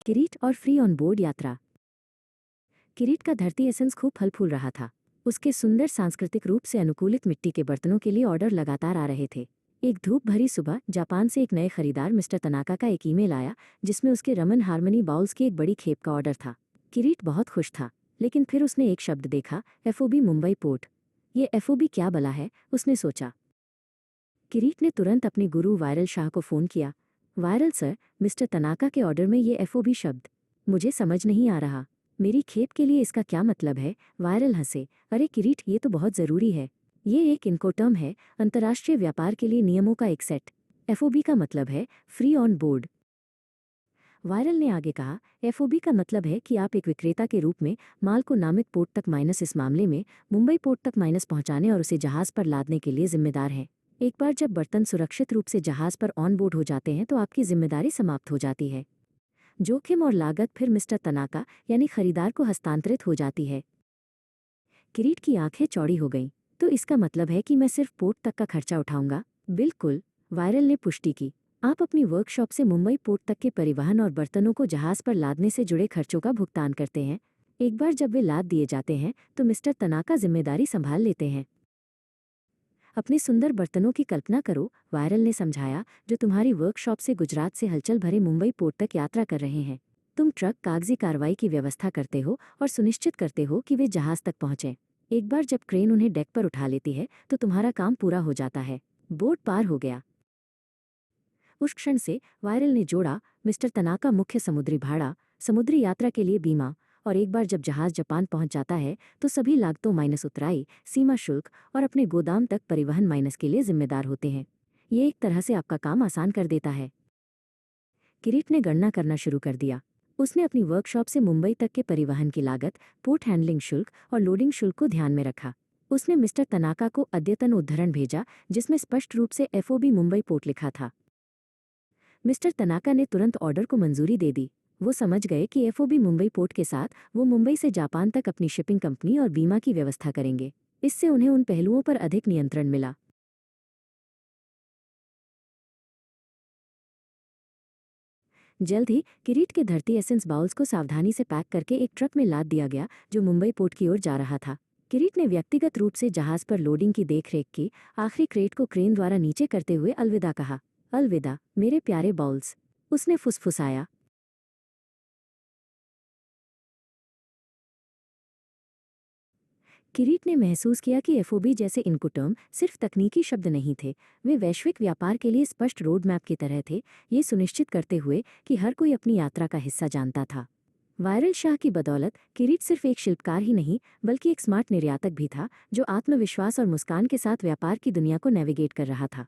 किरीट और free on board यात्रा। किरीट का धरती एसेंस खूब फल फूल रहा था। उसके सुंदर सांस्कृतिक रूप से अनुकूलित मिट्टी के बर्तनों के लिए ऑर्डर लगातार आ रहे थे। एक धूप भरी सुबह जापान से एक नए खरीदार मिस्टर तनाका का एक ईमेल आया जिसमें उसके रमन हार्मनी बाउल्स की एक बड़ी खेप का ऑर्डर था। किरीट बहुत खुश था, लेकिन फिर उसने एक शब्द देखा, एफओबी मुंबई पोर्ट। ये एफओबी क्या बला है, उसने सोचा। किरीट ने तुरंत अपने गुरु वायरल शाह को फ़ोन किया। वायरल सर, मिस्टर तनाका के ऑर्डर में ये एफओबी शब्द मुझे समझ नहीं आ रहा। मेरी खेप के लिए इसका क्या मतलब है? वायरल हंसे। अरे किरीट, ये तो बहुत ज़रूरी है। ये एक इनकोटर्म है, अंतर्राष्ट्रीय व्यापार के लिए नियमों का एक सेट। एफओबी का मतलब है फ्री ऑन बोर्ड। वायरल ने आगे कहा, एफओबी का मतलब है कि आप एक विक्रेता के रूप में माल को नामित पोर्ट तक माइनस, इस मामले में मुंबई पोर्ट तक माइनस पहुंचाने और उसे जहाज पर लादने के लिए जिम्मेदार हैं। एक बार जब बर्तन सुरक्षित रूप से जहाज पर ऑन बोर्ड हो जाते हैं तो आपकी जिम्मेदारी समाप्त हो जाती है। जोखिम और लागत फिर मिस्टर तनाका यानी खरीदार को हस्तांतरित हो जाती है। किरीट की आंखें चौड़ी हो गईं। तो इसका मतलब है कि मैं सिर्फ पोर्ट तक का खर्चा उठाऊंगा? बिल्कुल, वायरल ने पुष्टि की। आप अपनी वर्कशॉप से मुंबई पोर्ट तक के परिवहन और बर्तनों को जहाज पर लादने से जुड़े खर्चों का भुगतान करते हैं। एक बार जब वे लाद दिए जाते हैं तो मिस्टर तनाका जिम्मेदारी संभाल लेते हैं। अपने सुंदर बर्तनों की कल्पना करो, वायरल ने समझाया, जो तुम्हारी वर्कशॉप से गुजरात से हलचल भरे मुंबई पोर्ट तक यात्रा कर रहे हैं। तुम ट्रक कागजी कार्रवाई की व्यवस्था करते हो और सुनिश्चित करते हो कि वे जहाज तक पहुंचे। एक बार जब क्रेन उन्हें डेक पर उठा लेती है तो तुम्हारा काम पूरा हो जाता है। बोट पार हो गया। उस क्षण से, वायरल ने जोड़ा, मिस्टर तनाका मुख्य समुद्री भाड़ा, समुद्री यात्रा के लिए बीमा, और एक बार जब जहाज जापान पहुंच जाता है तो सभी लागतों माइनस उतराई, सीमा शुल्क और अपने गोदाम तक परिवहन माइनस के लिए जिम्मेदार होते हैं। ये एक तरह से आपका काम आसान कर देता है। किरीट ने गणना करना शुरू कर दिया। उसने अपनी वर्कशॉप से मुंबई तक के परिवहन की लागत, पोर्ट हैंडलिंग शुल्क और लोडिंग शुल्क को ध्यान में रखा। उसने मिस्टर तनाका को अद्यतन उद्धरण भेजा जिसमें स्पष्ट रूप से एफओबी मुंबई पोर्ट लिखा था। मिस्टर तनाका ने तुरंत ऑर्डर को मंजूरी दे दी। वो समझ गए कि एफओबी मुंबई पोर्ट के साथ वो मुंबई से जापान तक अपनी शिपिंग कंपनी और बीमा की व्यवस्था करेंगे। इससे उन्हें उन पहलुओं पर अधिक नियंत्रण मिला। जल्द ही किरीट के धरती एसेंस बाउल्स को सावधानी से पैक करके एक ट्रक में लाद दिया गया जो मुंबई पोर्ट की ओर जा रहा था। किरीट ने व्यक्तिगत रूप से जहाज पर लोडिंग की देखरेख की, आखिरी क्रेट को क्रेन द्वारा नीचे करते हुए अलविदा कहा। अलविदा मेरे प्यारे बाउल्स, उसने फुसफुसाया। किरीट ने महसूस किया कि एफओबी जैसे इनकोटर्म सिर्फ तकनीकी शब्द नहीं थे, वे वैश्विक व्यापार के लिए स्पष्ट रोड मैप की तरह थे, ये सुनिश्चित करते हुए कि हर कोई अपनी यात्रा का हिस्सा जानता था। वायरल शाह की बदौलत किरीट सिर्फ एक शिल्पकार ही नहीं बल्कि एक स्मार्ट निर्यातक भी था, जो आत्मविश्वास और मुस्कान के साथ व्यापार की दुनिया को नेविगेट कर रहा था।